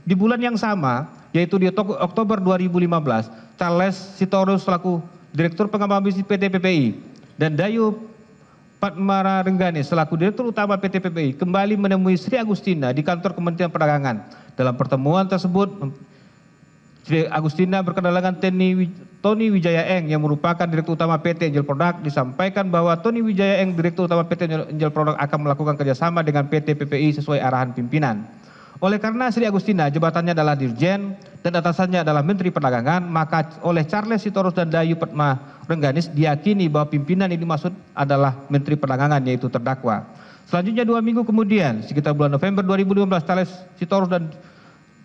Di bulan yang sama, yaitu di Oktober 2015, Charles Sitorus selaku Direktur Pengembangan Bisnis PT PPI dan Dayu Padmara Rengganis selaku Direktur Utama PT PPI kembali menemui Sri Agustina di kantor Kementerian Perdagangan. Dalam pertemuan tersebut, Sri Agustina berkenalan dengan Tony Wijaya Eng yang merupakan Direktur Utama PT Angel Product, disampaikan bahwa Tony Wijaya Eng, Direktur Utama PT Angel Product akan melakukan kerjasama dengan PT PPI sesuai arahan pimpinan. Oleh karena Sri Agustina jabatannya adalah Dirjen dan atasannya adalah Menteri Perdagangan, maka oleh Charles Sitorus dan Dayu Padma Rengganis diyakini bahwa pimpinan ini dimaksud adalah Menteri Perdagangan, yaitu terdakwa. Selanjutnya 2 minggu kemudian, sekitar bulan November 2015, Charles Sitorus dan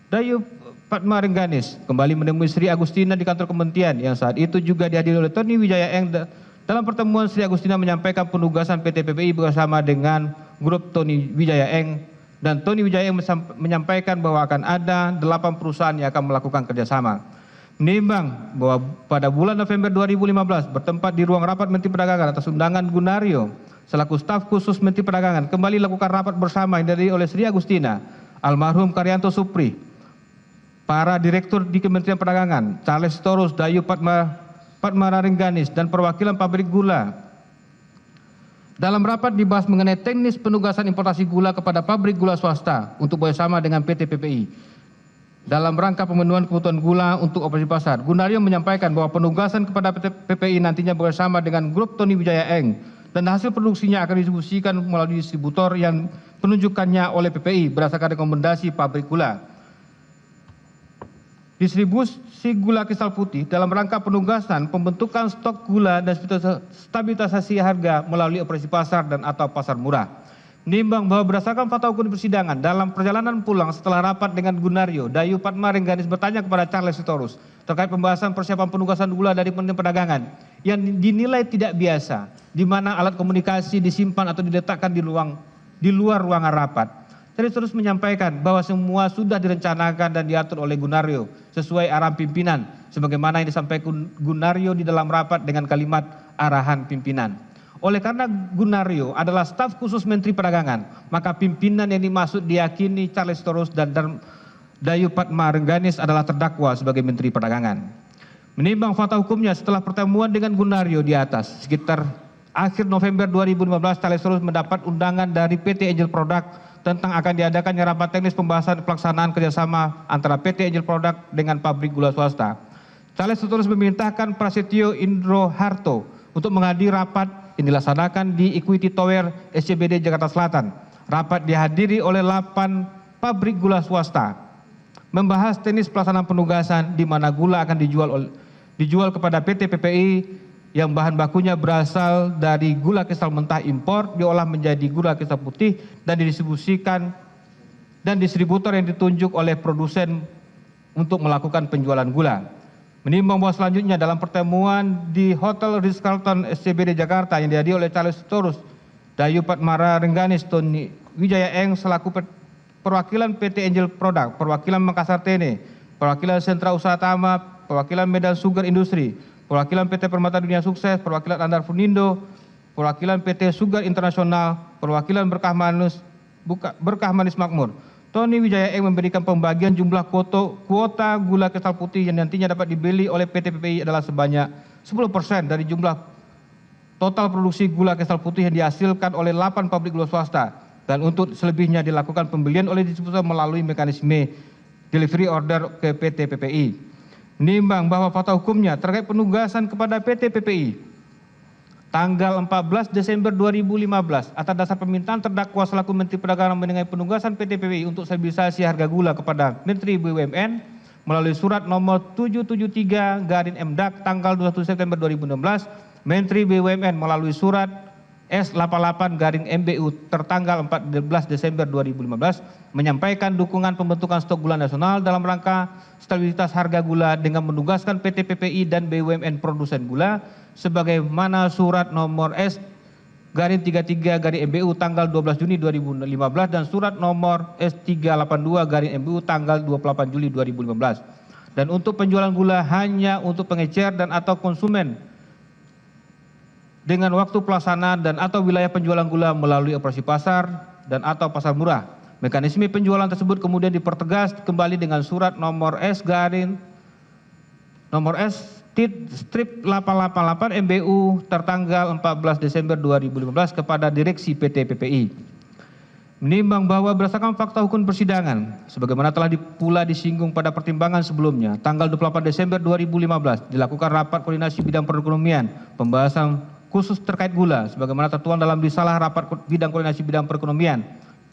Dayu Padma Rengganis kembali menemui Sri Agustina di kantor kementerian yang saat itu juga dihadiri oleh Tony Wijaya Eng. Dalam pertemuan, Sri Agustina menyampaikan penugasan PT PPI bersama dengan grup Tony Wijaya Eng, dan Tony Wijaya Eng menyampaikan bahwa akan ada 8 perusahaan yang akan melakukan kerjasama. Menimbang bahwa pada bulan November 2015 bertempat di ruang rapat Menteri Perdagangan atas undangan Gunario selaku staf khusus Menteri Perdagangan kembali lakukan rapat bersama yang dihadiri oleh Sri Agustina, almarhum Karyanto Supri, para direktur di Kementerian Perdagangan, Charles Sitorus, Dayu Padmara Rengganis, dan perwakilan pabrik gula. Dalam rapat dibahas mengenai teknis penugasan importasi gula kepada pabrik gula swasta untuk bersama dengan PT PPI. Dalam rangka pemenuhan kebutuhan gula untuk operasi pasar, Gunario menyampaikan bahwa penugasan kepada PT PPI nantinya bersama dengan grup Tony Wijaya Eng dan hasil produksinya akan didistribusikan melalui distributor yang penunjukannya oleh PPI berdasarkan rekomendasi pabrik gula. Distribusi gula kristal putih dalam rangka penugasan pembentukan stok gula dan stabilisasi harga melalui operasi pasar dan atau pasar murah. Menimbang bahwa berdasarkan fakta hukum di persidangan, dalam perjalanan pulang setelah rapat dengan Gunario, Dayu Padma Rengganis bertanya kepada Charles Sitorus terkait pembahasan persiapan penugasan gula dari Kementerian Perdagangan yang dinilai tidak biasa, di mana alat komunikasi disimpan atau diletakkan di luar ruangan rapat. Charles terus menyampaikan bahwa semua sudah direncanakan dan diatur oleh Gunario sesuai arahan pimpinan, sebagaimana yang disampaikan Gunario di dalam rapat dengan kalimat arahan pimpinan. Oleh karena Gunario adalah staf khusus Menteri Perdagangan, maka pimpinan yang dimaksud diyakini Charles Sitorus dan Dayu Padma Rengganis adalah terdakwa sebagai Menteri Perdagangan. Menimbang fakta hukumnya setelah pertemuan dengan Gunario di atas, sekitar akhir November 2015, Charles Sitorus mendapat undangan dari PT Angel Product tentang akan diadakannya rapat teknis pembahasan pelaksanaan kerjasama antara PT Angel Product dengan pabrik gula swasta. Charles Sitorus memerintahkan Prasetyo Indro Harto untuk menghadiri rapat yang dilaksanakan di Equity Tower SCBD Jakarta Selatan. Rapat dihadiri oleh 8 pabrik gula swasta, membahas teknis pelaksanaan penugasan di mana gula akan dijual kepada PT PPI yang bahan bakunya berasal dari gula kristal mentah impor, diolah menjadi gula kristal putih dan didistribusikan dan distributor yang ditunjuk oleh produsen untuk melakukan penjualan gula. Menimbang bahwa selanjutnya dalam pertemuan di Hotel Ritz-Carlton SCBD Jakarta yang dihadiri oleh Charles Sitorus, Dayu Padmara Rengganis, Tony Wijaya Eng selaku perwakilan PT Angel Product, perwakilan Makassar Tene, perwakilan Sentra Usaha Tama, perwakilan Medan Sugar Industri, perwakilan PT Permata Dunia Sukses, perwakilan Andar Funindo, perwakilan PT Sugar Internasional, perwakilan Berkah Manis Makmur. Tony Wijaya Eng memberikan pembagian jumlah kuota gula kristal putih yang nantinya dapat dibeli oleh PT PPI adalah sebanyak 10% dari jumlah total produksi gula kristal putih yang dihasilkan oleh 8 pabrik gula swasta, dan untuk selebihnya dilakukan pembelian oleh distributor melalui mekanisme delivery order ke PT PPI. Menimbang bahwa fakta hukumnya terkait penugasan kepada PT PPI tanggal 14 Desember 2015 atas dasar permintaan terdakwa selaku Menteri Perdagangan mengenai penugasan PT PPI untuk stabilisasi harga gula kepada Menteri BUMN melalui surat nomor 773/MDAK tanggal 21 September 2016, Menteri BUMN melalui surat S88/MBU tertanggal 14 Desember 2015 menyampaikan dukungan pembentukan stok gula nasional dalam rangka stabilitas harga gula dengan menugaskan PT PPI dan BUMN produsen gula sebagaimana surat nomor S-33/MBU tanggal 12 Juni 2015 dan surat nomor S382/MBU tanggal 28 Juli 2015. Dan untuk penjualan gula hanya untuk pengecer dan atau konsumen dengan waktu pelaksanaan dan atau wilayah penjualan gula melalui operasi pasar dan atau pasar murah. Mekanisme penjualan tersebut kemudian dipertegas kembali dengan surat nomor strip 888 MBU tertanggal 14 Desember 2015 kepada Direksi PT PPI. Menimbang bahwa berdasarkan fakta hukum persidangan, sebagaimana telah pula disinggung pada pertimbangan sebelumnya, tanggal 28 Desember 2015 dilakukan rapat koordinasi bidang perekonomian, pembahasan khusus terkait gula, sebagaimana tertuang dalam risalah rapat bidang koordinasi bidang perekonomian,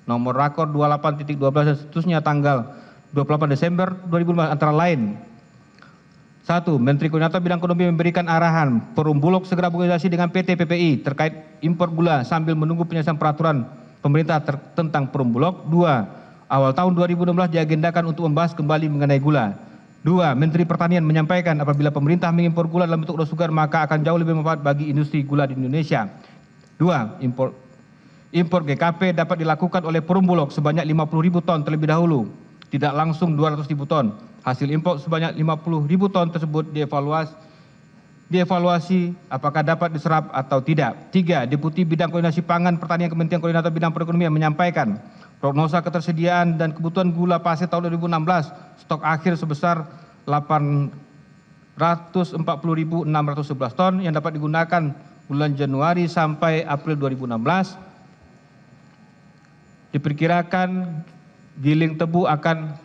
nomor rakor 28.12 dan seterusnya tanggal 28 Desember 2015 antara lain. 1. Menteri Koordinator Bidang Ekonomi memberikan arahan Perum Bulog segera berkoordinasi dengan PT PPI terkait impor gula sambil menunggu penyelesaian peraturan pemerintah tentang Perum Bulog. 2. Awal tahun 2016 diagendakan untuk membahas kembali mengenai gula. 2. Menteri Pertanian menyampaikan apabila pemerintah mengimpor gula dalam bentuk sugar maka akan jauh lebih bermanfaat bagi industri gula di Indonesia. 2. Impor GKP dapat dilakukan oleh Perum Bulog sebanyak 50.000 ton terlebih dahulu, tidak langsung 200.000 ton. Hasil impor sebanyak 50.000 ton tersebut dievaluasi apakah dapat diserap atau tidak. 3. Deputi Bidang Koordinasi Pangan Pertanian Kementerian Koordinator Bidang Perekonomian menyampaikan prognosa ketersediaan dan kebutuhan gula pasir tahun 2016 stok akhir sebesar 840.611 ton yang dapat digunakan bulan Januari sampai April 2016. Diperkirakan giling tebu akan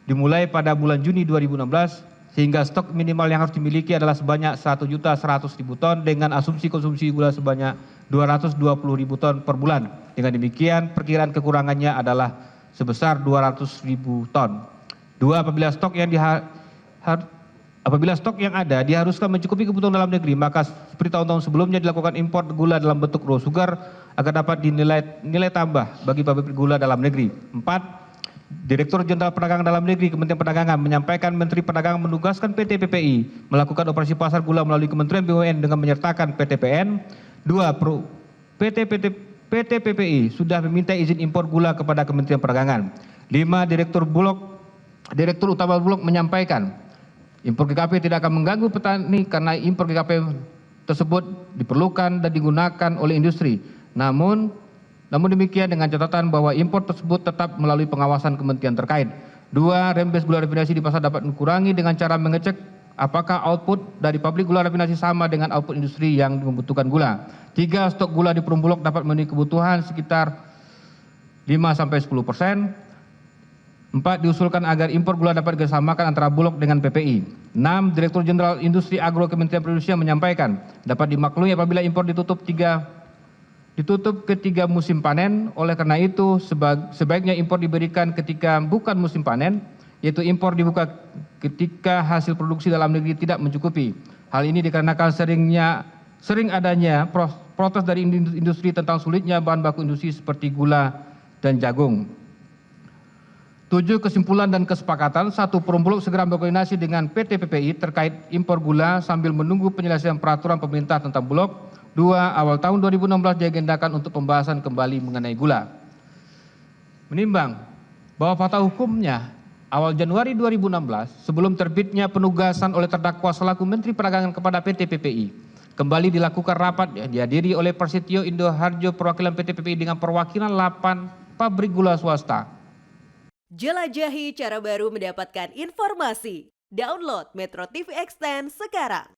dimulai pada bulan Juni 2016 sehingga stok minimal yang harus dimiliki adalah sebanyak 1.100.000 ton dengan asumsi konsumsi gula sebanyak 220.000 ton per bulan. Dengan demikian perkiraan kekurangannya adalah sebesar 200.000 ton. 2. Apabila stok yang ada diharuskan mencukupi kebutuhan dalam negeri, maka seperti tahun-tahun sebelumnya dilakukan impor gula dalam bentuk raw sugar agar dapat dinilai nilai tambah bagi pabrik gula dalam negeri. 4. Direktur Jenderal Perdagangan Dalam Negeri Kementerian Perdagangan menyampaikan Menteri Perdagangan menugaskan PT PPI melakukan operasi pasar gula melalui Kementerian BUMN dengan menyertakan PT PN. 2. PT PPI sudah meminta izin impor gula kepada Kementerian Perdagangan. 5. Direktur Utama Bulog menyampaikan impor GKP tidak akan mengganggu petani karena impor GKP tersebut diperlukan dan digunakan oleh industri. Namun demikian dengan catatan bahwa impor tersebut tetap melalui pengawasan kementerian terkait. 2. Rembes gula rafinasi di pasar dapat dikurangi dengan cara mengecek apakah output dari pabrik gula rafinasi sama dengan output industri yang membutuhkan gula. 3. Stok gula di Perum Bulog dapat memenuhi kebutuhan sekitar 5-10%. 4. Diusulkan agar impor gula dapat dikerjasamakan antara Bulog dengan PPI. 6. Direktur Jenderal Industri Agro Kementerian Perindustrian menyampaikan dapat dimaklumi apabila impor ditutup ketika musim panen. Oleh karena itu sebaiknya impor diberikan ketika bukan musim panen, yaitu impor dibuka ketika hasil produksi dalam negeri tidak mencukupi. Hal ini dikarenakan sering adanya protes dari industri tentang sulitnya bahan baku industri seperti gula dan jagung. 7. Kesimpulan dan kesepakatan. 1. Perum Bulog segera berkoordinasi dengan PT PPI terkait impor gula sambil menunggu penyelesaian peraturan pemerintah tentang bulog. 2. Awal tahun 2016 diagendakan untuk pembahasan kembali mengenai gula. Menimbang bahwa fakta hukumnya awal Januari 2016 sebelum terbitnya penugasan oleh terdakwa selaku Menteri Perdagangan kepada PT PPI kembali dilakukan rapat yang dihadiri oleh Prasetyo Indoharjo perwakilan PT PPI dengan perwakilan 8 pabrik gula swasta. Jelajahi cara baru mendapatkan informasi. Download Metro TV Extend sekarang.